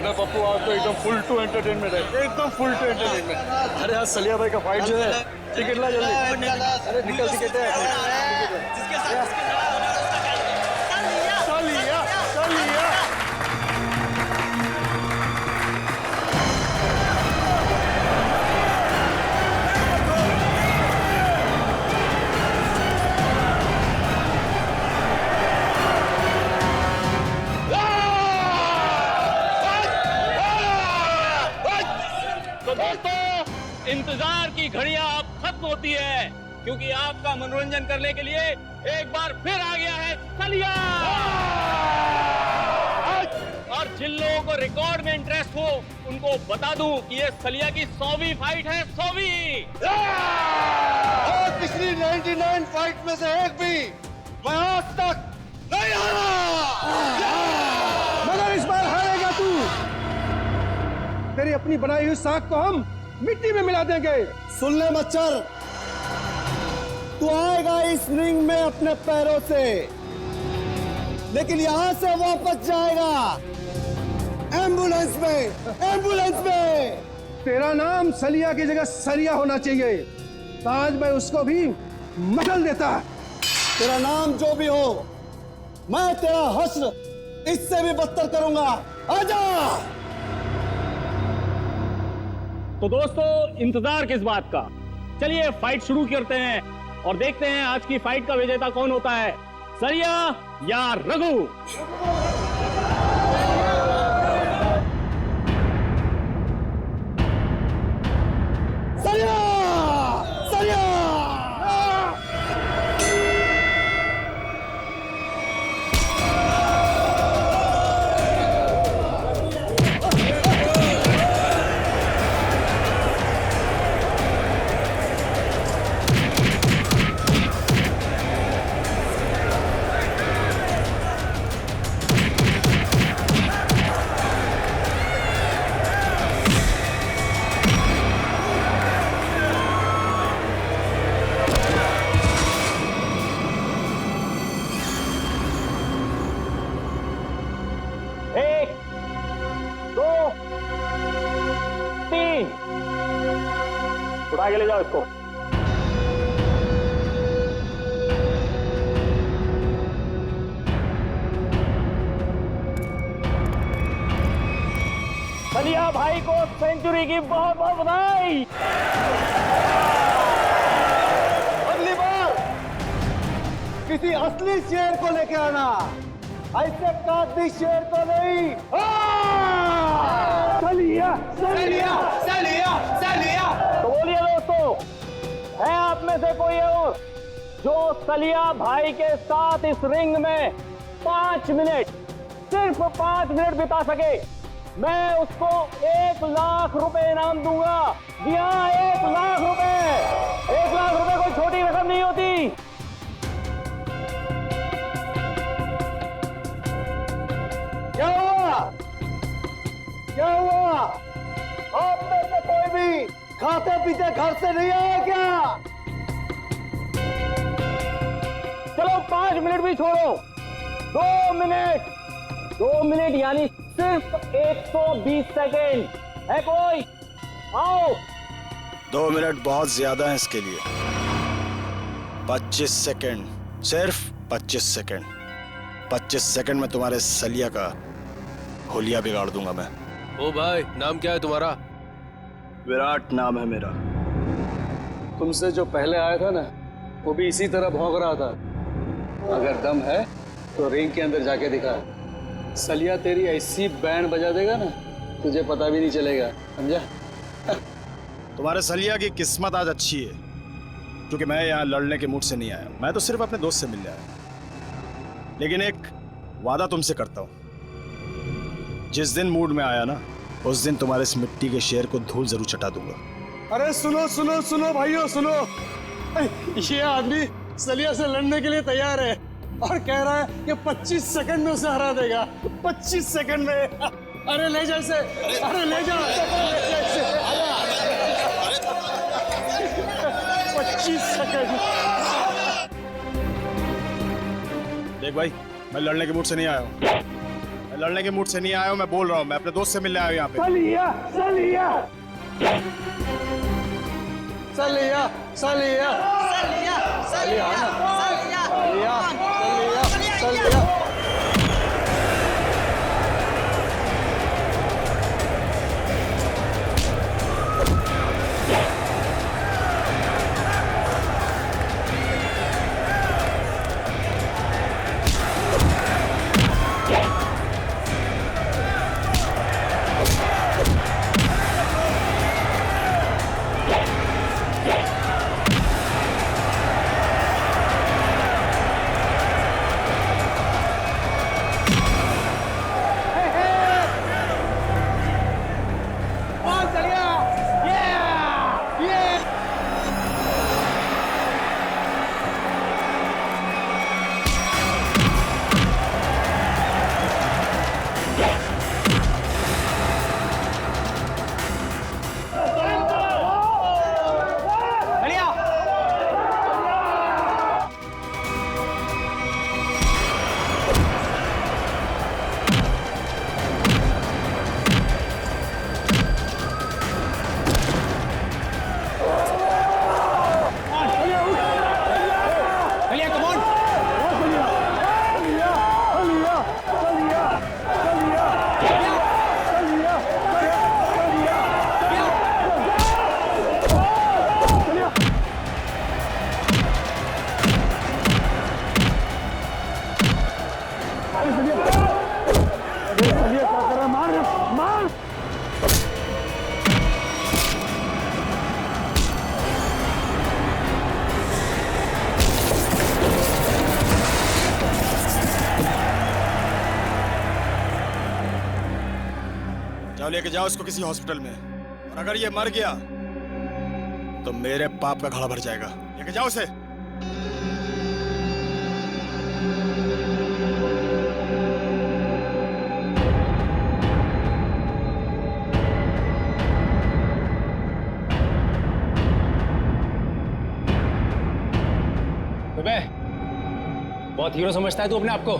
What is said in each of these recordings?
अरे पप्पू आज तो एकदम फुल टू एंटरटेनमेंट है, एकदम फुल टू एंटरटेनमेंट। अरे आज सलिया भाई का फाइट जो है, टिकट ला जल्दी। अरे निकल टिकट है। सलिया सलिया इंतजार की घड़ियां अब खत्म होती है, क्योंकि आपका मनोरंजन करने के लिए एक बार फिर आ गया है सलिया। और जिन लोगों को रिकॉर्ड में इंटरेस्ट हो उनको बता दूं कि ये सलिया की 100वीं फाइट है, 100वीं। और पिछली 99 फाइट में से एक भी मैं आज तक नहीं हारा, मगर इस बार हारेगा तू। तेरी अपनी बनाई हुई साख को हम मिट्टी में मिला देंगे। सुन ले मच्छर, तू आएगा इस रिंग में अपने पैरों से, लेकिन यहां से वापस जाएगा एम्बुलेंस में, एम्बुलेंस में। तेरा नाम सलिया की जगह सरिया होना चाहिए, तो आज मैं उसको भी मसल देता। तेरा नाम जो भी हो, मैं तेरा हश्र इससे भी बदतर करूंगा। आजा। तो दोस्तों इंतजार किस बात का, चलिए फाइट शुरू करते हैं और देखते हैं आज की फाइट का विजेता कौन होता है, सलिया या रघु। सलिया, सलिया। एक, दो, तीन, उठा के ले जाओ इसको। सलिया भाई को सेंचुरी की बहुत बहुत बधाई। अगली बार किसी असली शेर को लेके आना, ऐसे काती शेर को नहीं। सलिया सलिया, सलिया, सलिया। तो बोलिए दोस्तों, है आप में से कोई और जो सलिया भाई के साथ इस रिंग में 5 मिनट, सिर्फ 5 मिनट बिता सके? मैं उसको 1 लाख रुपए इनाम दूंगा। जी हाँ, 1 लाख रुपए। 1 लाख रुपए कोई छोटी रकम नहीं होती। क्या हुआ? क्या हुआ? आप में से कोई भी खाते पीते घर से नहीं आया क्या? चलो 5 मिनट भी छोड़ो, 2 मिनट। 2 मिनट यानी सिर्फ 120 सेकेंड। है कोई? आओ। 2 मिनट बहुत ज्यादा है इसके लिए। 25 सेकेंड, सिर्फ 25 सेकेंड। 25 सेकेंड में तुम्हारे सलिया का होलिया बिगाड़ दूंगा मैं। ओ भाई, नाम क्या है तुम्हारा? विराट नाम है मेरा। तुमसे जो पहले आया था ना, वो भी इसी तरह भौंक रहा था। अगर दम है तो रिंग के अंदर जाके दिखा। सलिया तेरी ऐसी बैंड बजा देगा ना, तुझे पता भी नहीं चलेगा, समझा? तुम्हारे सलिया की किस्मत आज अच्छी है, क्योंकि मैं यहाँ लड़ने के मूड से नहीं आया। मैं तो सिर्फ अपने दोस्त से मिलने आया। लेकिन एक वादा तुमसे करता हूँ, जिस दिन मूड में आया ना, उस दिन तुम्हारे इस मिट्टी के शेर को धूल जरूर चटा दूंगा। अरे सुनो सुनो सुनो भाइयों, सुनो। ये आदमी सलिया से लड़ने के लिए तैयार है और कह रहा है कि 25 सेकंड में उसे हरा देगा। 25 सेकंड में। अरे ले जा इसे, अरे ले जा। 25 सेकंड। देख भाई, मैं लड़ने के मूड से नहीं आया हूँ। मैं लड़ने के मूड से नहीं आया हूँ, मैं बोल रहा हूँ, मैं अपने दोस्त से मिलने आया हूँ यहाँ पे। सलिया सलिया सलिया सलिया सलिया सलिया जाओ लेके जाओ इसको किसी हॉस्पिटल में, और अगर ये मर गया तो मेरे पाप का घड़ा भर जाएगा। लेके जाओ उसे। बहुत हीरो समझता है तू अपने आप को।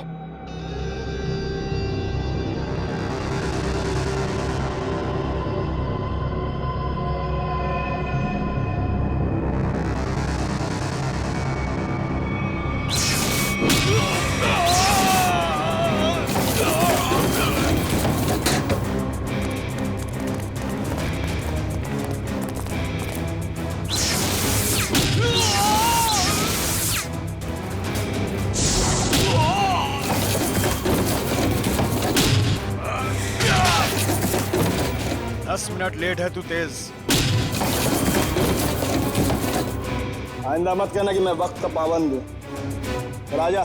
मिनट लेट है तू तेज। आइंदा मत कहना कि मैं वक्त का पाबंद हूं। राजा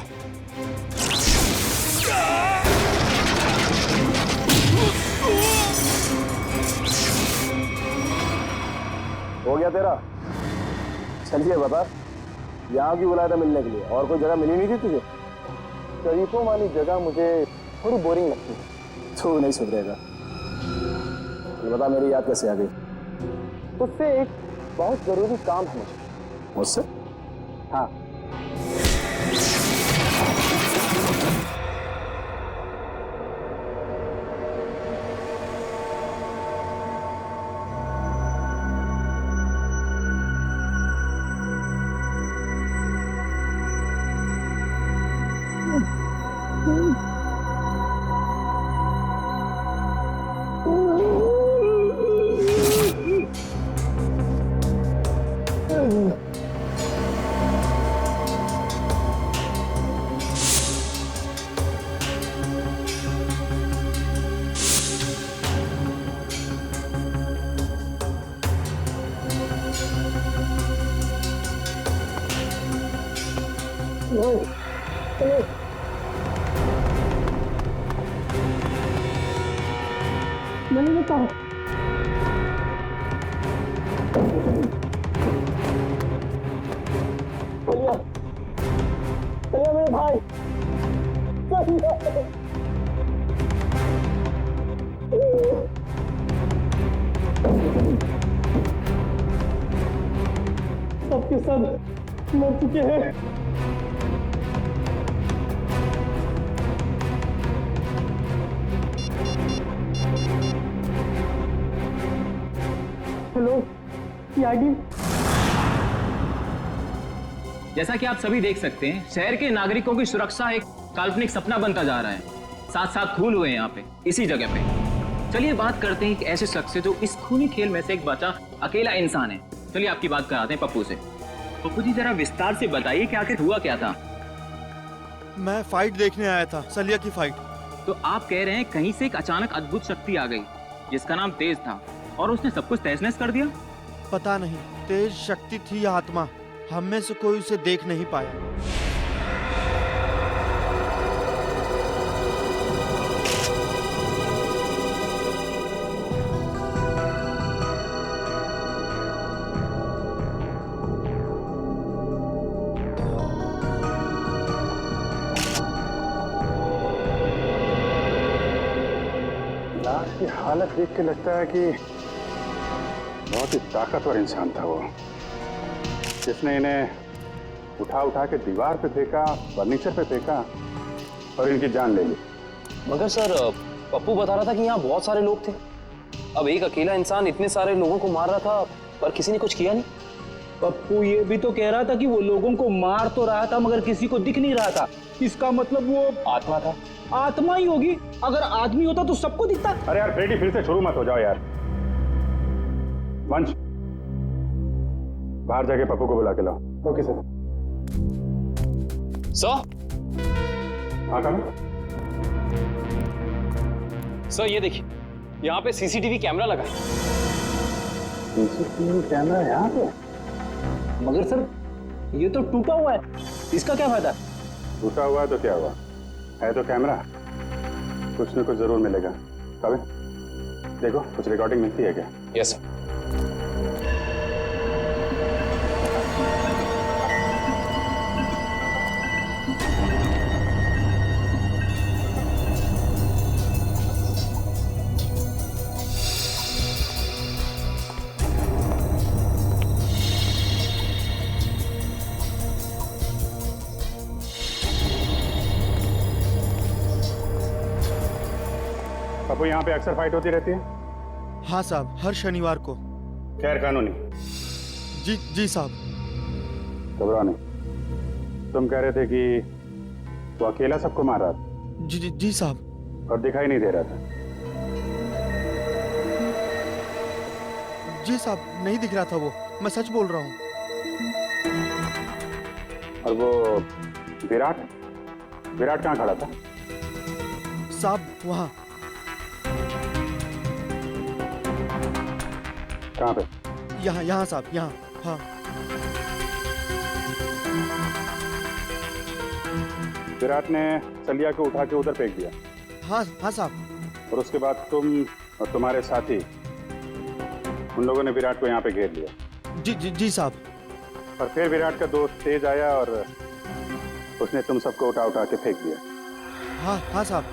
हो गया तेरा? चलिए बता, यहाँ क्यों बुलाया था मिलने के लिए? और कोई जगह मिली नहीं थी तुझे? शरीफों वाली जगह मुझे थोड़ी बोरिंग लगती है। तू नहीं सुधरेगा। बता मेरी याद कैसे आ गई? तुझसे एक बहुत जरूरी काम है मुझे। मुझसे? हाँ। नहीं बताओ। चलिए मेरे भाई, सबके सब मर चुके हैं। आगे। जैसा कि आप सभी देख सकते हैं, शहर के नागरिकों की सुरक्षा एक काल्पनिक सपना बनता जा रहा है। साथ साथ खून हुए हैं यहाँ पे, इसी जगह पे। चलिए बात करते हैं एक ऐसे शख्स से जो इस खूनी खेल में से एक बचा अकेला इंसान है। चलिए आपकी बात कराते हैं पप्पू से। पप्पू जी जरा विस्तार से बताइए कि आखिर हुआ क्या था। मैं फाइट देखने आया था, सलिया की फाइट। तो आप कह रहे हैं कहीं से एक अचानक अद्भुत शक्ति आ गई जिसका नाम तेज था और उसने सब कुछ तहस नहस कर दिया? पता नहीं तेज शक्ति थी या आत्मा, हम में से कोई उसे देख नहीं पाया। लाश की हालत देख के लगता है कि बहुत ही ताकतवर इंसान था वो, जिसने इन्हें उठा उठा के दीवार पे फेंका, फर्नीचर पे फेंका और इनकी जान ले ली। मगर सर पप्पू बता रहा था कि यहाँ बहुत सारे लोग थे। अब एक अकेला इंसान इतने सारे लोगों को मार रहा था पर किसी ने कुछ किया नहीं। पप्पू ये भी तो कह रहा था कि वो लोगों को मार तो रहा था मगर किसी को दिख नहीं रहा था। इसका मतलब वो आत्मा था। आत्मा ही होगी। अगर आदमी होता तो सबको दिखता। अरे यार फ्रेडी, फिर से शुरू मत हो जाओ यार। वंश, बाहर जाके पप्पू को बुला के लाओ। Okay sir. हाँ कम। सर ये देखिए, यहाँ पे सीसीटीवी कैमरा लगा है। सीसीटीवी कैमरा यहाँ पे? मगर सर ये तो टूटा हुआ है, इसका क्या फायदा? टूटा हुआ है तो क्या हुआ, है तो कैमरा, कुछ न कुछ जरूर मिलेगा। कभी देखो कुछ रिकॉर्डिंग मिलती है क्या? Yes sir. पप्पू, यहाँ पे अक्सर फाइट होती रहती है? हाँ साहब, हर शनिवार को। खैर कानूनी? जी जी साहब। घबराओ नहीं। तुम कह रहे थे कि वो अकेला सबको मार रहा था? जी जी जी साहब। और दिखाई नहीं दे रहा था? जी साहब, नहीं दिख रहा था वो, मैं सच बोल रहा हूँ। और वो विराट, विराट कहाँ खड़ा था? साहब वहाँ। कहाँ पे? यहाँ यहाँ साहब, यहाँ। हाँ। विराट ने सलिया को उठा के उधर फेंक दिया? हाँ हाँ साहब। और उसके बाद तुम और तुम्हारे साथी, उन लोगों ने विराट को यहाँ पे घेर लिया? जी जी जी साहब। और फिर विराट का दोस्त तेज आया और उसने तुम सबको उठा उठा के फेंक दिया? हाँ हाँ साहब।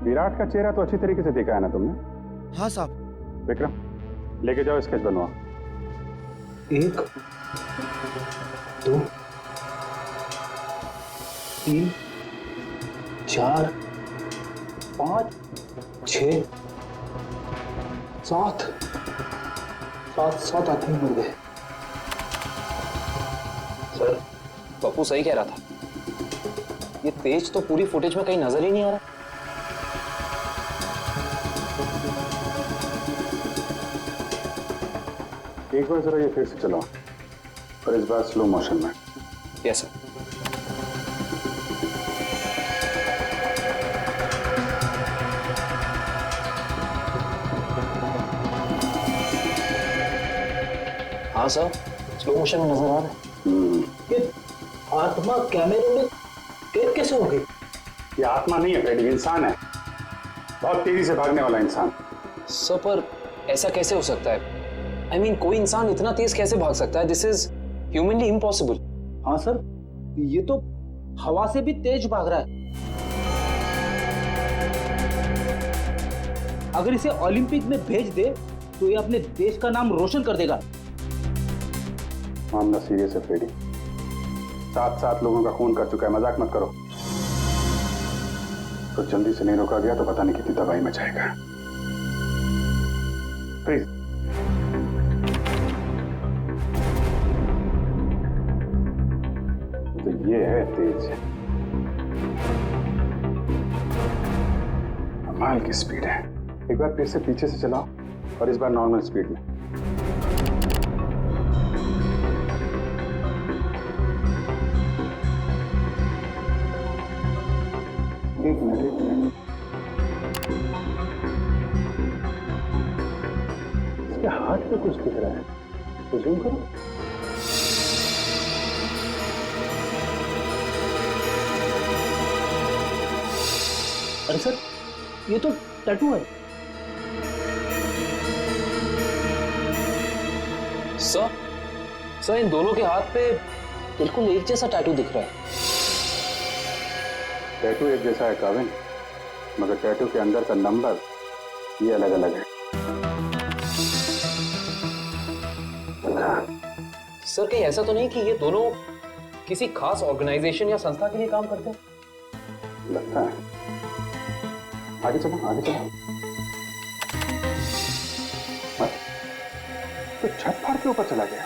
विराट का चेहरा तो अच्छी तरीके से देखा है ना तुमने? हाँ साहब। विक्रम, लेके जाओ, स्केच बनवाओ। 1 2 3 4 5 6 7 आदमी मर गए। सर पप्पू सही कह रहा था, ये तेज तो पूरी फुटेज में कहीं नजर ही नहीं आ रहा। एक बार जरा ये फिर से चलाओ, पर इस बार स्लो मोशन में। Yes sir. हाँ सर, स्लो मोशन में नजर आ रहा है। ये आत्मा कैमरे में कैद कैसे हो गई? ये आत्मा नहीं है फ्रेडी, इंसान है, बहुत तेजी से भागने वाला इंसान। सर पर ऐसा कैसे हो सकता है? I mean, कोई इंसान इतना तेज कैसे भाग सकता है? This is humanly impossible. हाँ सर, ये तो हवा से भी तेज भाग रहा है। अगर इसे ओलंपिक में भेज दे तो ये अपने देश का नाम रोशन कर देगा। मामला सीरियस है फ्रेडी, 7 लोगों का खून कर चुका है, मजाक मत करो। तो जल्दी से नहीं रोका गया तो पता नहीं कितनी तबाही मचाएगा। प्लीज। तो ये है तेज, कमाल की स्पीड है। एक बार फिर से पीछे से चलाओ और इस बार नॉर्मल स्पीड में। एक मिनट। इसके हाथ पे कुछ दिख रहा है, तो जूम करो। अरे सर, ये तो टैटू है। सर इन दोनों के हाथ पे बिल्कुल एक जैसा टैटू दिख रहा है। टैटू एक जैसा है काविन, मगर टैटू के अंदर का नंबर ये अलग अलग है। सर कहीं ऐसा तो नहीं कि ये दोनों किसी खास ऑर्गेनाइजेशन या संस्था के लिए काम करते हैं? लगता है। आगे चलो, आगे चलो। तो छत फाड़ के ऊपर चला गया।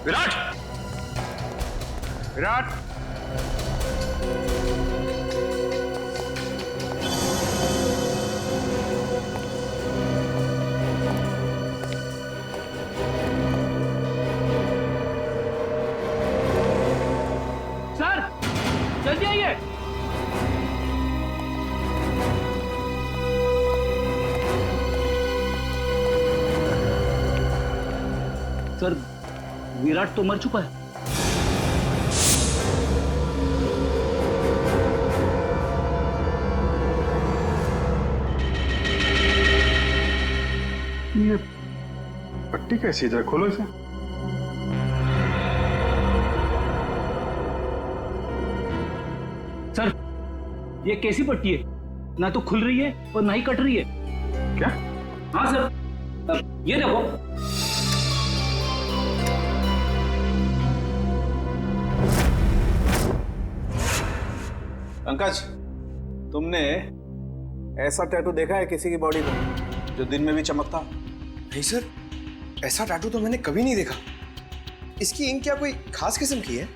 विराट! विराट! सर, जल्दी आइए। सर, विराट तो मर चुका है। ये पट्टी कैसी है? जरा खोलो इसे। सर, ये कैसी पट्टी है? ना तो खुल रही है और ना ही कट रही है। क्या? हाँ सर, ये देखो। पंकज, तुमने ऐसा टैटू देखा है किसी की बॉडी पर जो दिन में भी चमकता? नहीं सर, ऐसा टैटू तो मैंने कभी नहीं देखा। इसकी इंक क्या कोई खास किस्म की है?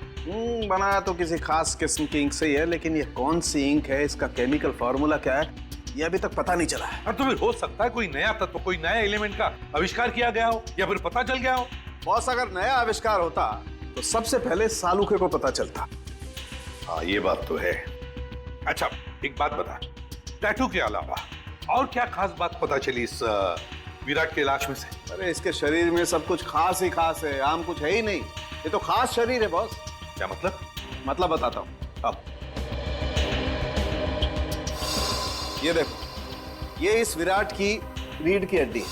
बनाया तो किसी खास किस्म की इंक से ही है, लेकिन ये कौन सी इंक है, इसका केमिकल फॉर्मूला क्या है, ये अभी तक पता नहीं चला है। और तो फिर हो सकता है कोई नया तत्व, कोई नया एलिमेंट का आविष्कार किया गया हो या फिर पता चल गया हो। बॉस, अगर नया आविष्कार होता तो सबसे पहले सालूके को पता चलता। हाँ, ये बात तो है। अच्छा, एक बात बता, टैटू के अलावा और क्या खास बात पता चली इस विराट के लाश में से? अरे इसके शरीर में सब कुछ खास ही खास है, आम कुछ है ही नहीं। ये तो खास शरीर है बॉस। क्या मतलब? मतलब बताता हूँ। अब ये देखो, ये इस विराट की रीढ़ की हड्डी है।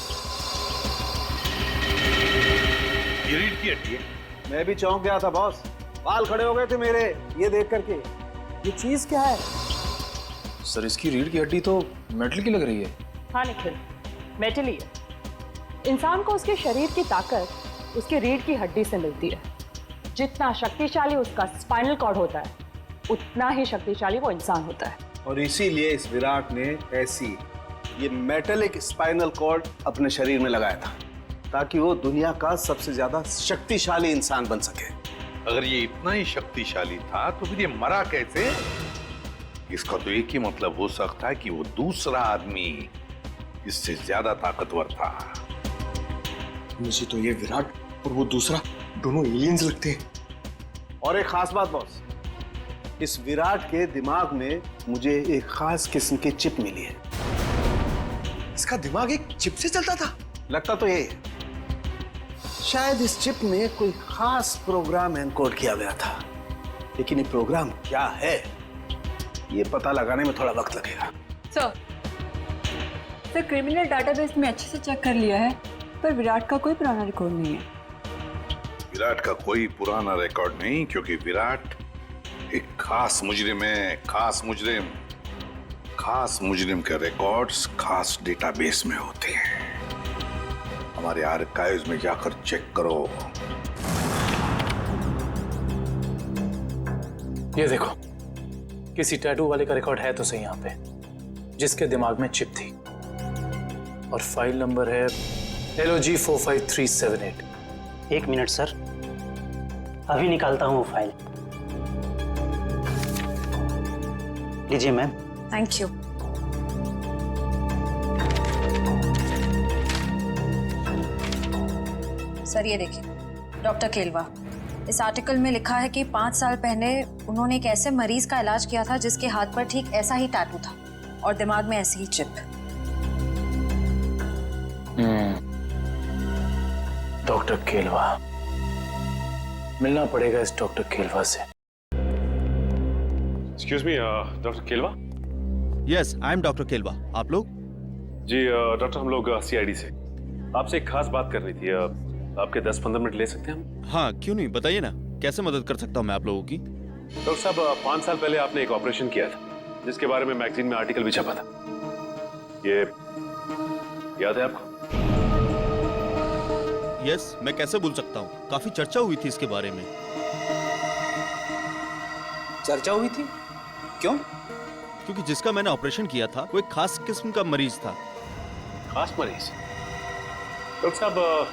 ये रीढ़ की हड्डी है? मैं भी चौंक गया था बॉस, बाल खड़े हो गए थे मेरे ये देख करके। ये चीज क्या है? सर, इसकी रीढ़ की हड्डी तो मेटल की लग रही है। हाँ निखिल, मेटल ही है। इंसान को उसके शरीर की ताकत उसके रीढ़ की हड्डी से मिलती है। जितना शक्तिशाली उसका स्पाइनल कॉर्ड होता है, उतना ही शक्तिशाली वो इंसान होता है। और इसीलिए इस विराट ने ऐसी ये मेटेलिक स्पाइनल कॉर्ड अपने शरीर में लगाया था, ताकि वो दुनिया का सबसे ज्यादा शक्तिशाली इंसान बन सके। अगर ये इतना ही शक्तिशाली था तो फिर ये मरा कैसे? इसका तो एक ही मतलब हो सकता है कि वो दूसरा आदमी इससे ज्यादा ताकतवर था। मुझे तो ये विराट और वो दूसरा दोनों एलियंस लगते हैं। और एक खास बात बॉस, इस विराट के दिमाग में मुझे एक खास किस्म की चिप मिली है। इसका दिमाग एक चिप से चलता था? लगता तो यही है। शायद इस चिप में कोई खास प्रोग्राम एनकोड किया गया था, लेकिन ये प्रोग्राम क्या है ये पता लगाने में थोड़ा वक्त लगेगा। सर, क्रिमिनल डाटाबेस में अच्छे से चेक कर लिया है, पर विराट का कोई पुराना रिकॉर्ड नहीं है। विराट का कोई पुराना रिकॉर्ड नहीं, क्योंकि विराट एक खास मुजरिम है। खास मुजरिम, खास मुजरिम के रिकॉर्ड्स खास डेटाबेस में होते हैं। हमारे आर्काइव्स में जाकर चेक करो। ये देखो, किसी टैटू वाले का रिकॉर्ड है तो सही यहाँ पे, जिसके दिमाग में चिप थी, और फाइल नंबर है LOG 45378। 1 मिनट सर, अभी निकालता हूँ वो फाइल। लीजिए मैम। Thank you. सर ये देखिए, डॉक्टर केलवा, इस आर्टिकल में लिखा है कि 5 साल पहले उन्होंने एक ऐसे मरीज का इलाज किया था जिसके हाथ पर ठीक ऐसा ही टैटू था और दिमाग में ऐसी ही चिप। डॉक्टर केलवा, मिलना पड़ेगा इस डॉक्टर केलवा से। Excuse me, doctor Kelwa. Yes, I am doctor Kelwa. आप लोग? जी डॉक्टर, हम लोग CID से आपसे एक खास बात कर रही थी। आपके 10-15 मिनट ले सकते हैं हम? हाँ, क्यों नहीं, बताइए ना, कैसे मदद कर सकता हूँ मैं आप लोगों की? डॉक्टर साहब, 5 साल पहले आपने एक ऑपरेशन किया था जिसके बारे में मैगजीन में आर्टिकल भी छपा था। ये याद है आपको? यस, मैं कैसे भूल सकता हूँ, काफी चर्चा हुई थी इसके बारे में। चर्चा हुई थी? क्यों? क्योंकि जिसका मैंने ऑपरेशन किया था वो एक खास किस्म का मरीज था। खास मरीज? डॉक्टर साहब,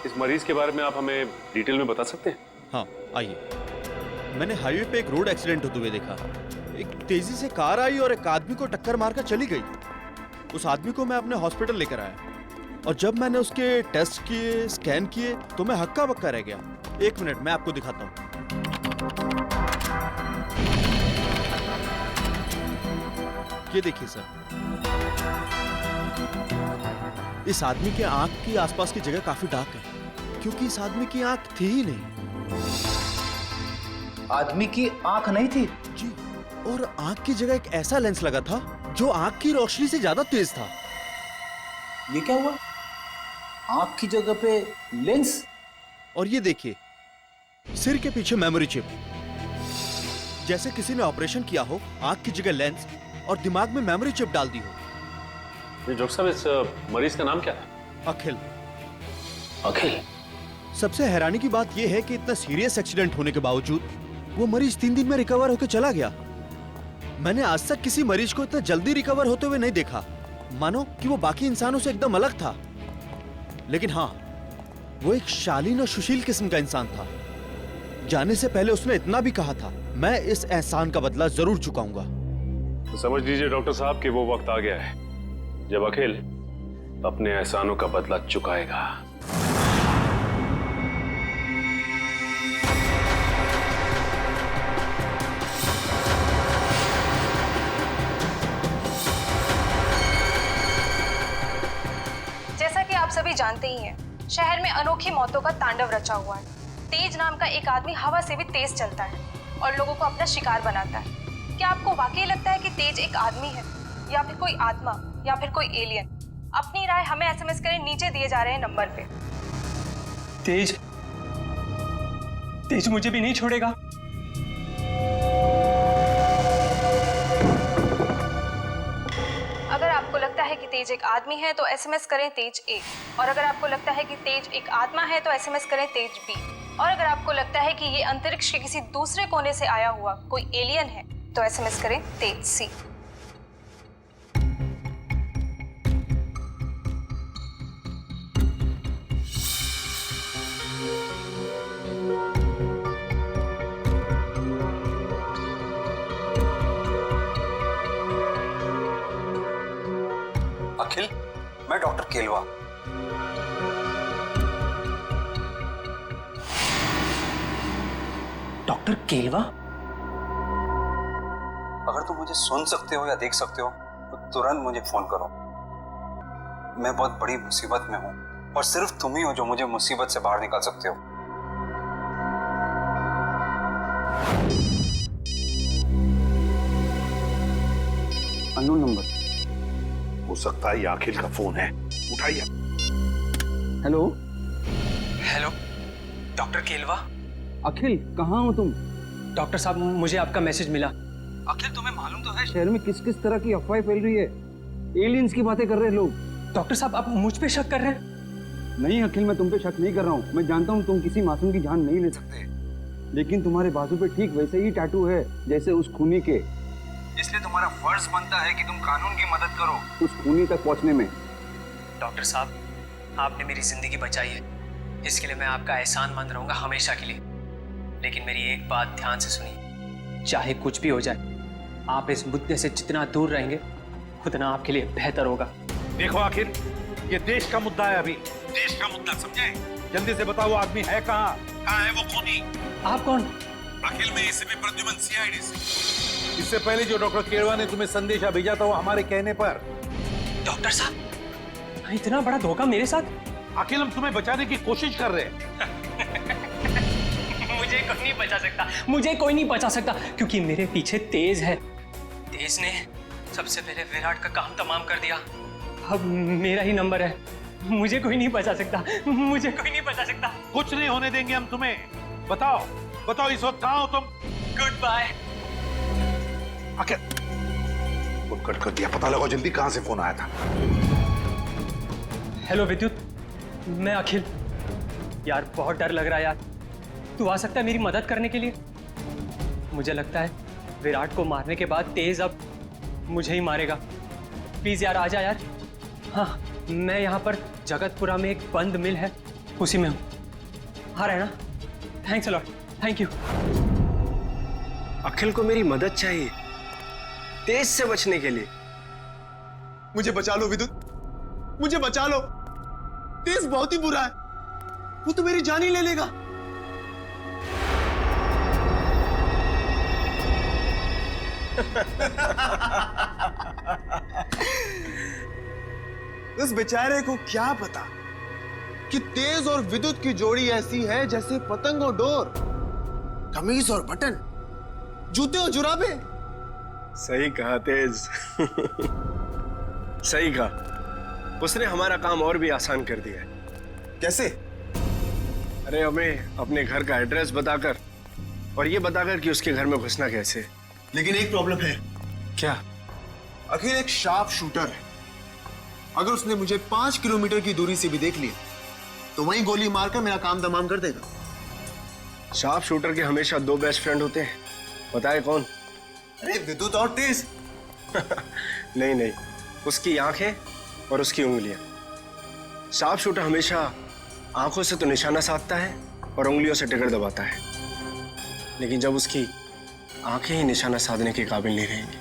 इस मरीज के बारे में आप हमें डिटेल में बता सकते हैं? हाँ, आइए। मैंने हाईवे पे एक रोड एक्सीडेंट होते हुए देखा। एक तेजी से कार आई और एक आदमी को टक्कर मारकर चली गई। उस आदमी को मैं अपने हॉस्पिटल लेकर आया और जब मैंने उसके टेस्ट किए, स्कैन किए, तो मैं हक्का बक्का रह गया। 1 मिनट, मैं आपको दिखाता हूँ। ये देखिए सर, इस आदमी के आंख की आसपास की जगह काफी डार्क है, क्योंकि इस आदमी की आंख थी ही नहीं। आदमी की आंख नहीं थी? जी, और आंख की जगह एक ऐसा लेंस लगा था जो आंख की रोशनी से ज्यादा तेज था। ये क्या हुआ? आंख की जगह पे लेंस? और ये देखिए, सिर के पीछे मेमोरी चिप। जैसे किसी ने ऑपरेशन किया हो, आंख की जगह लेंस और दिमाग में मेमोरी चिप डाल दी हो। डॉक्टर साहब, इस मरीज का नाम क्या था? अखिल। अखिल? सबसे हैरानी की बात यह है कि इतना सीरियस एक्सीडेंट होने के बावजूद वो मरीज 3 दिन में रिकवर होकर चला गया। मैंने आज तक किसी मरीज को इतना जल्दी रिकवर होते हुए नहीं देखा, मानो कि वो बाकी इंसानों से एकदम अलग था। लेकिन हाँ, वो एक शालीन और सुशील किस्म का इंसान था। जाने से पहले उसने इतना भी कहा था, मैं इस एहसान का बदला जरूर चुकाऊंगा। तो समझ लीजिए डॉक्टर साहब कि वो वक्त आ गया है जब अखिल अपने एहसानों का बदला चुकाएगा। जैसा कि आप सभी जानते ही हैं, शहर में अनोखी मौतों का तांडव रचा हुआ है। तेज नाम का एक आदमी हवा से भी तेज चलता है और लोगों को अपना शिकार बनाता है। क्या आपको वाकई लगता है कि तेज एक आदमी है, या फिर कोई आत्मा, या फिर कोई एलियन? अपनी राय हमें SMS करें, नीचे दिए जा रहे हैं नंबर पे। तेज मुझे भी नहीं छोड़ेगा। अगर आपको लगता है कि तेज एक आदमी है तो SMS करें तेज A, और अगर आपको लगता है कि तेज एक आत्मा है तो SMS करें तेज B, और अगर आपको लगता है कि ये अंतरिक्ष के किसी दूसरे कोने से आया हुआ कोई एलियन है तो SMS करें तेज C। अखिल, मैं डॉक्टर केलवा। डॉक्टर केलवा? अगर तुम मुझे सुन सकते हो या देख सकते हो तो तुरंत मुझे फोन करो। मैं बहुत बड़ी मुसीबत में हूं और सिर्फ तुम ही हो जो मुझे मुसीबत से बाहर निकाल सकते हो। अननोन नंबर हो सकता है, ये अखिल का फोन है, उठाइए। Hello hello, doctor Kelwa? Akhil, कहाँ हो तुम? डॉक्टर साहब, मुझे आपका मैसेज मिला। अखिल तुम्हें मालूम तो है शहर में किस किस तरह की अफवाहें फैल रही है। एलियंस की बातें कर रहे हैं लोग। डॉक्टर साहब आप मुझ पे शक कर रहे हैं? नहीं अखिल, मैं तुम पे शक नहीं कर रहा हूँ। मैं जानता हूँ तुम किसी मासूम की जान नहीं ले सकते, लेकिन तुम्हारे बाजू पे ठीक वैसे ही टैटू है जैसे उस खूनी के। इसलिए तुम्हारा फर्ज बनता है कि तुम कानून की मदद करो उस खूनी तक पहुँचने में। डॉक्टर साहब, आपने मेरी जिंदगी बचाई है, इसके लिए मैं आपका एहसानमंद रहूंगा हमेशा के लिए। लेकिन मेरी एक बात ध्यान से सुनिए, चाहे कुछ भी हो जाए, आप इस मुद्दे से जितना दूर रहेंगे उतना आपके लिए बेहतर होगा। देखो आखिर ये देश का मुद्दा है, अभी देश का मुद्दा, समझे? जल्दी से बताओ वो आदमी है कहाँ है वो खूनी? आप कौन? अखिल में एसीपी प्रद्युमन, सीआईडी से। इससे पहले जो डॉक्टर केरवा ने तुम्हें संदेशा भेजा था वो हमारे कहने पर। डॉक्टर साहब, इतना बड़ा धोखा मेरे साथ? अखिल हम तुम्हें बचाने की कोशिश कर रहे हैं। मुझे कोई नहीं बचा सकता, मुझे कोई नहीं बचा सकता, क्योंकि मेरे पीछे तेज है। तेज ने सबसे पहले विराट का काम तमाम कर दिया। अब मेरा ही नंबर है, मुझे कोई नहीं बचा सकता, मुझे कोई नहीं बचा सकता। कुछ नहीं होने देंगे हम तुम्हें। बताओ बताओ इस वक्त कहाँ हो तुम? Goodbye. Akhil phone cut कर दिया, पता लगाओ जल्दी कहाँ से फोन आया था। हेलो विद्युत, मैं अखिल। यार बहुत डर लग रहा है यार, तू आ सकता है मेरी मदद करने के लिए? मुझे लगता है विराट को मारने के बाद तेज अब मुझे ही मारेगा। प्लीज यार आ जा यार। हाँ, मैं यहाँ पर जगतपुरा में एक बंद मिल है, उसी में हूँ। आ रहा है ना? Thanks a lot, thank you. Akhil को मेरी मदद चाहिए तेज से बचने के लिए। मुझे बचा लो विद्युत, मुझे बचा लो। तेज बहुत ही बुरा है, वो तो मेरी जान ही ले लेगा। उस बेचारे को क्या पता कि तेज और विद्युत की जोड़ी ऐसी है जैसे पतंग और डोर, कमीज और बटन, जूते और जुराबे। सही कहा तेज। सही कहा, उसने हमारा काम और भी आसान कर दिया है। कैसे? अरे हमें अपने घर का एड्रेस बताकर और ये बताकर कि उसके घर में घुसना कैसे। लेकिन एक प्रॉब्लम है। क्या? अखिल एक शार्प शूटर है। अगर उसने मुझे 5 किलोमीटर की दूरी से भी देख लिया तो वहीं गोली मारकर मेरा काम तमाम कर देगा। शार्प शूटर के हमेशा 2 बेस्ट फ्रेंड होते हैं, पता है कौन? अरे विद्युत और तेज। नहीं नहीं, उसकी आंखें और उसकी उंगलियां। शार्प शूटर हमेशा आंखों से तो निशाना साधता है और उंगलियों से ट्रिगर दबाता है, लेकिन जब उसकी आंखें ही निशाना साधने के काबिल नहीं रहेंगी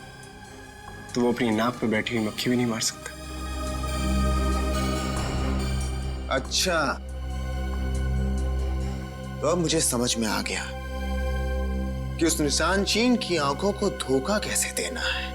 तो वो अपनी नाक पे बैठी हुई मक्खी भी नहीं मार सकता। अच्छा, तो अब मुझे समझ में आ गया कि उस निशान चीन की आंखों को धोखा कैसे देना है।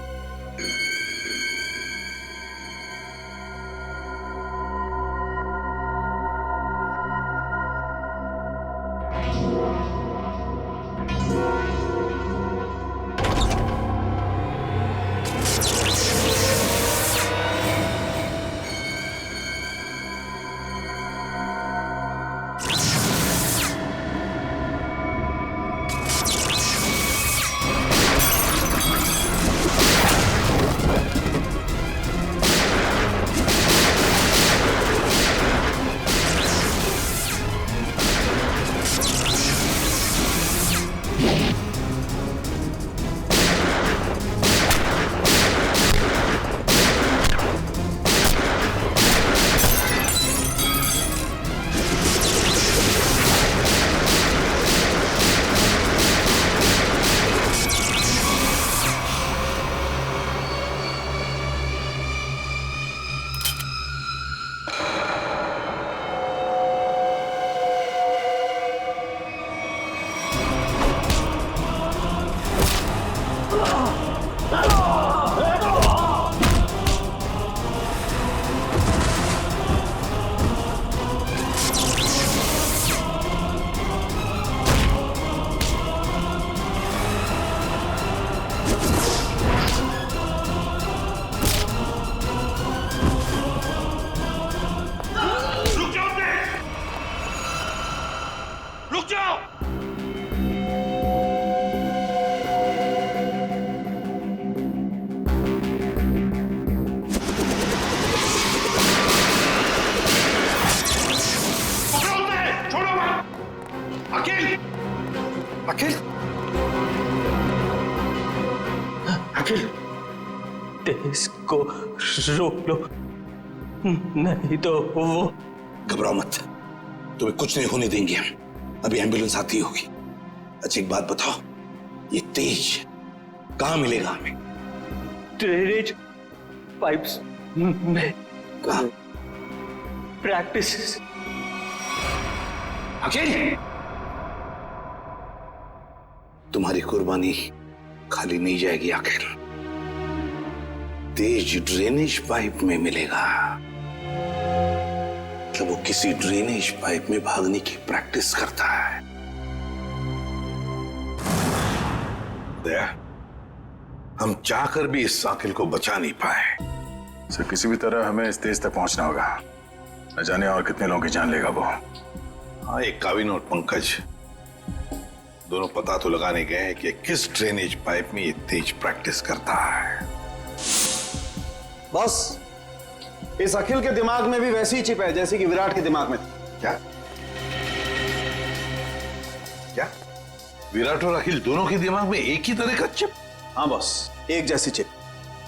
अखिल, अखिल, तेज को रोक लो, नहीं तो वो। घबराओ मत, तुम्हें कुछ नहीं होने देंगे हम। अभी एम्बुलेंस आती होगी। अच्छा एक बात बताओ, ये तेज कहाँ मिलेगा हमें? ड्रेनेज पाइप्स में। कहाँ? प्रैक्टिस। अखिल, तुम्हारी कुर्बानी खाली नहीं जाएगी आखिर। तेज ड्रेनेज पाइप में मिलेगा। मतलब वो किसी ड्रेनेज पाइप में भागने की प्रैक्टिस करता है। दया, हम चाहकर भी इस साकिल को बचा नहीं पाए। सर किसी भी तरह हमें इस तेज तक पहुंचना होगा। न जाने और कितने लोगों की जान लेगा वो। हाँ, एक काविन और पंकज दोनों पता तो लगाने गए हैं कि किस ड्रेनेज पाइप में ये तेज प्रैक्टिस करता है। बॉस, इस अखिल के दिमाग में भी वैसी ही चिप है जैसे कि विराट के दिमाग में थी। क्या? क्या? विराट और अखिल दोनों के दिमाग में एक ही तरह का चिप? हाँ बॉस, एक जैसी चिप।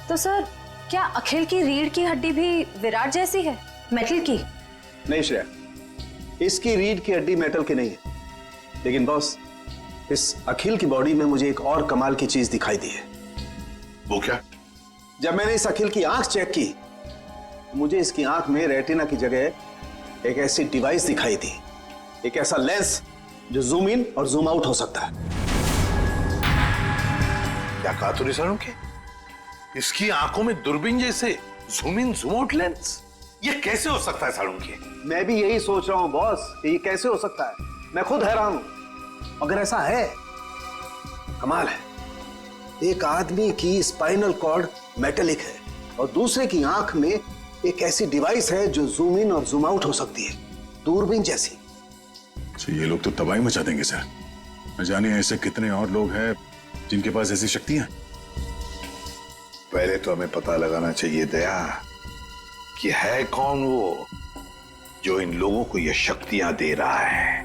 तो सर, क्या अखिल की रीढ़ की हड्डी भी विराट जैसी है, मेटल की? नहीं श्रेया, इसकी रीढ़ की हड्डी मेटल की नहीं है। लेकिन बॉस, इस अखिल की बॉडी में मुझे एक और कमाल की चीज दिखाई दी है। वो क्या? जब मैंने इस अखिल की आंख चेक की, मुझे इसकी आंख में रेटिना की जगह एक ऐसी डिवाइस दिखाई दी, एक ऐसा लेंस जो जूम इन और जूम आउट हो सकता है। क्या कहा तूने सारुंखे? इसकी आंखों में दूरबीन जैसे zoom in zoom out lens? ये कैसे हो सकता है सारुंखे? मैं भी यही सोच रहा हूं बॉस, ये कैसे हो सकता है। मैं खुद हैरान हूं। अगर ऐसा है, कमाल है। एक आदमी की स्पाइनल कॉर्ड मेटेलिक है और दूसरे की आंख में एक ऐसी डिवाइस है जो जूम इन और जूम आउट हो सकती है, दूरबीन जैसी। ये लोग तो तबाही मचा देंगे सर। न जाने ऐसे कितने और लोग हैं जिनके पास ऐसी शक्तियां। पहले तो हमें पता लगाना चाहिए दया कि है कौन वो जो इन लोगों को ये शक्तियां दे रहा है।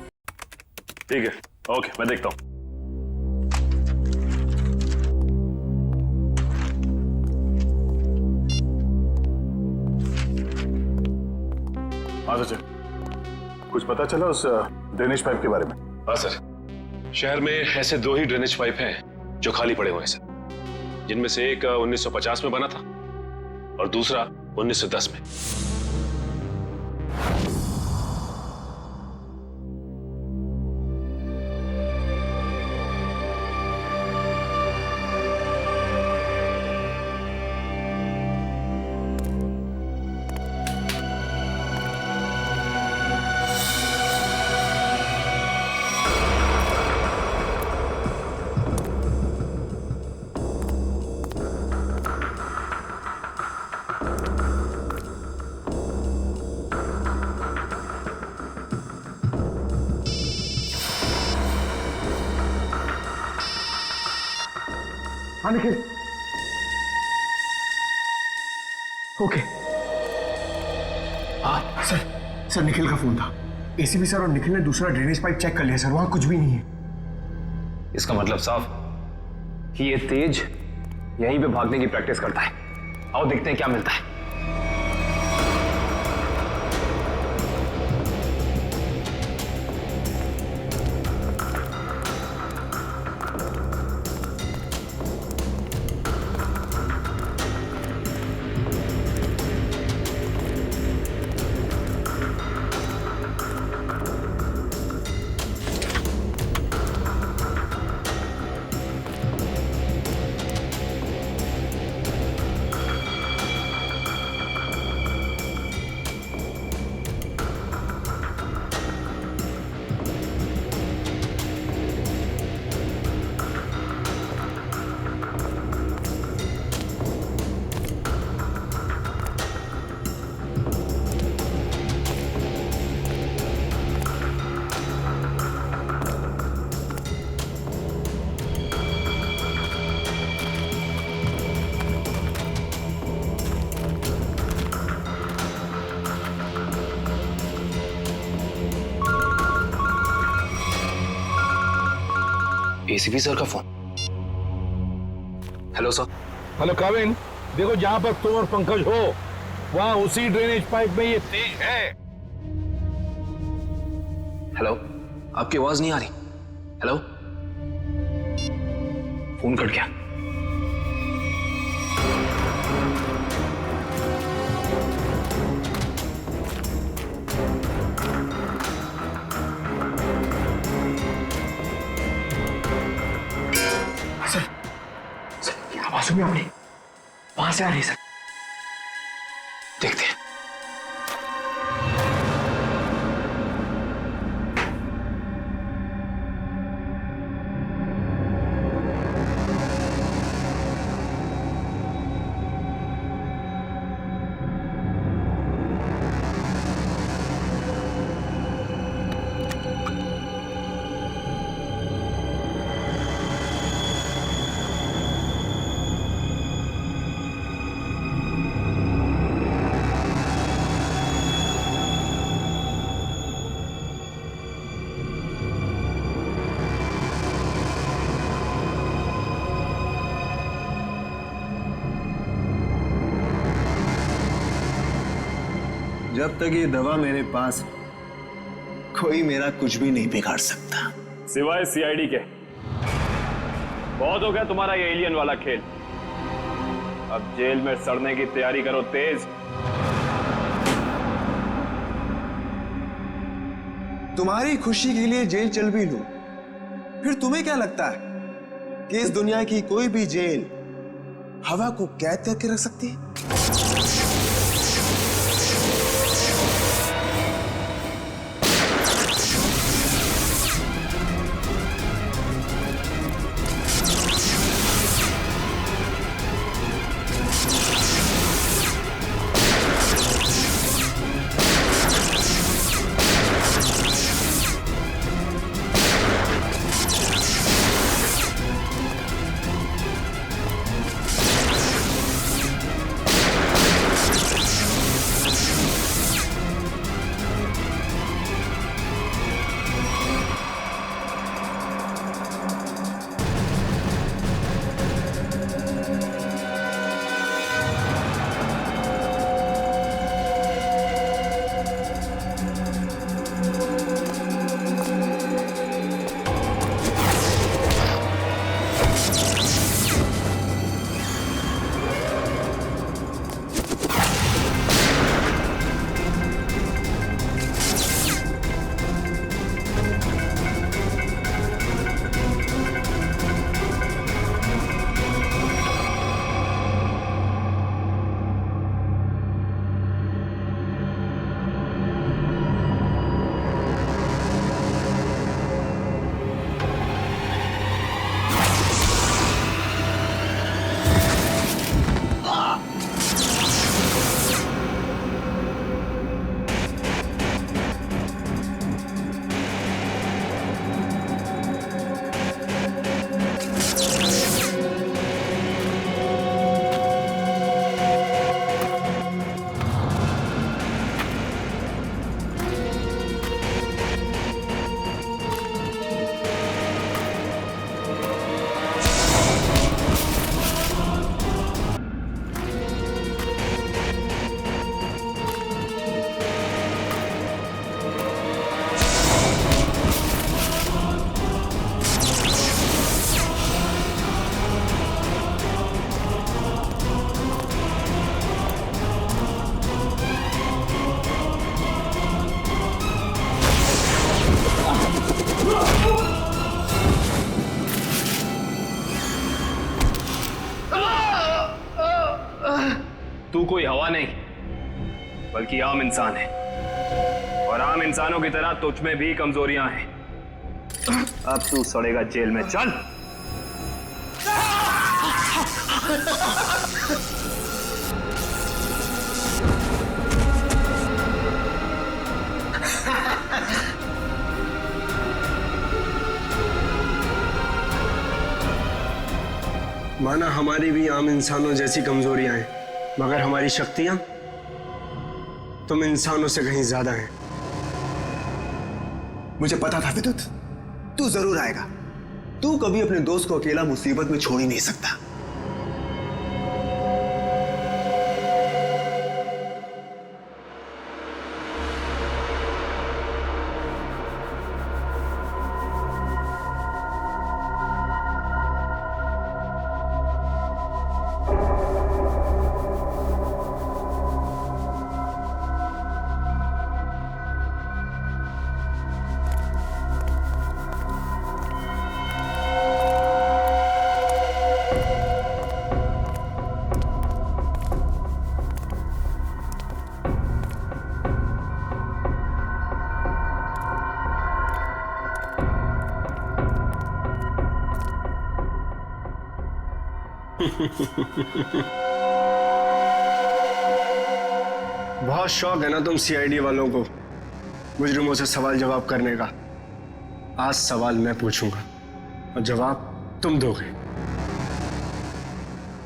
ठीक है, ओके, मैं देखता हूं। हाँ सर, कुछ पता चला उस ड्रेनेज पाइप के बारे में? हाँ सर, शहर में ऐसे 2 ही ड्रेनेज पाइप हैं जो खाली पड़े हुए हैं सर, जिनमें से एक 1950 में बना था और दूसरा 1910 में। हाँ निखिल, ओके। हाँ सर, निखिल का फोन था। एसीपी सर और निखिल ने दूसरा ड्रेनेज पाइप चेक कर लिया सर, वहां कुछ भी नहीं है। इसका मतलब साफ कि ये तेज यहीं पे भागने की प्रैक्टिस करता है। आओ देखते हैं क्या मिलता है। एसीपी सर का फोन। Hello sir. हेलो काविन, देखो जहां पर तुम और पंकज हो वहां उसी ड्रेनेज पाइप में ये तेज है। हेलो, आपकी आवाज नहीं आ रही। हेलो, फोन कट गया। आवाज सुनिए अपनी, वहां से आ रही है सर। देखते हैं। जब तक ये दवा मेरे पास है, कोई मेरा कुछ भी नहीं बिगाड़ सकता। सिवाय सीआईडी के। बहुत हो गया तुम्हारा ये एलियन वाला खेल। अब जेल में सड़ने की तैयारी करो तेज। तुम्हारी खुशी के लिए जेल चल भी लूं, फिर तुम्हें क्या लगता है कि इस दुनिया की कोई भी जेल हवा को कैद करके रख सकती है? तू कोई हवा नहीं बल्कि आम इंसान है, और आम इंसानों की तरह तुझ में भी कमजोरियां हैं। अब तू सड़ेगा जेल में। चल। माना हमारी भी आम इंसानों जैसी कमजोरियां हैं, मगर हमारी शक्तियां तुम इंसानों से कहीं ज्यादा हैं। मुझे पता था विद्युत, तू जरूर आएगा। तू कभी अपने दोस्त को अकेला मुसीबत में छोड़ ही नहीं सकता। बहुत शौक है ना तुम सीआईडी वालों को मुजरिमों से सवाल जवाब करने का। आज सवाल मैं पूछूंगा और जवाब तुम दोगे।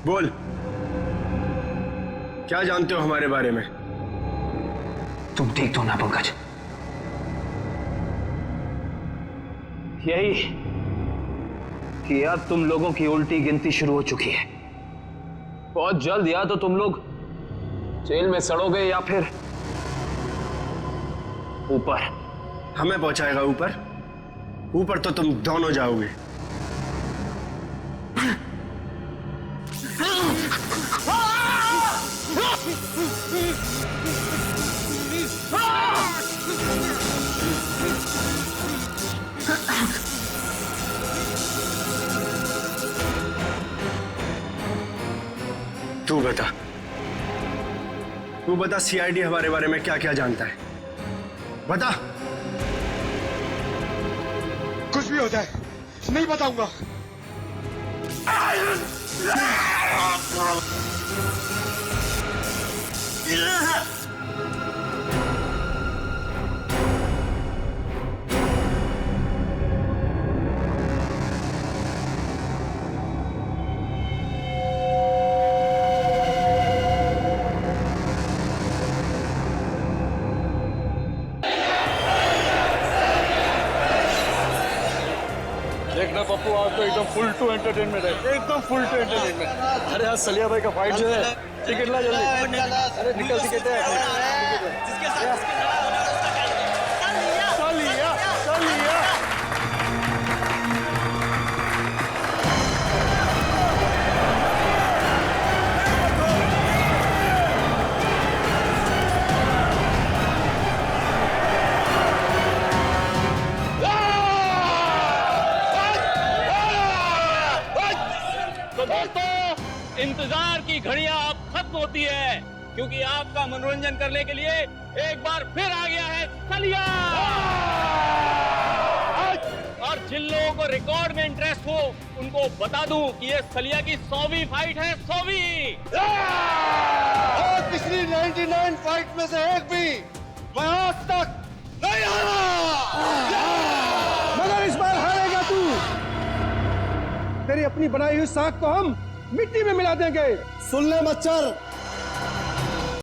बोल, क्या जानते हो हमारे बारे में? तुम ठीक तो ना पंकज? यही कि अब तुम लोगों की उल्टी गिनती शुरू हो चुकी है। बहुत जल्द या तो तुम लोग जेल में सड़ोगे या फिर ऊपर। हमें पहुंचाएगा ऊपर? ऊपर तो तुम दोनों जाओगे। तू बता सीआईडी हमारे बारे में क्या क्या जानता है? बता। कुछ भी हो जाए नहीं बताऊंगा। देखना पप्पू, आज तो एकदम फुल टू एंटरटेनमेंट है, एकदम फुल टू एंटरटेनमेंट। अरे आज सलिया भाई का फाइट जो है, टिकट ला जल्दी। अरे निकल टिकट है। सलिया सलिया इंतजार की घड़ियां अब खत्म होती है, क्योंकि आपका मनोरंजन करने के लिए एक बार फिर आ गया है सलिया। और जिन लोगों को रिकॉर्ड में इंटरेस्ट हो उनको बता दूं कि ये सलिया की 100वीं फाइट है। 100वीं। और पिछली 99 फाइट में से एक भी मैं आज तक नहीं हारा, मगर इस बार हारेगा तू। तेरी अपनी बनाई हुई साख को हम मिट्टी में मिला देंगे। सुन ले मच्छर,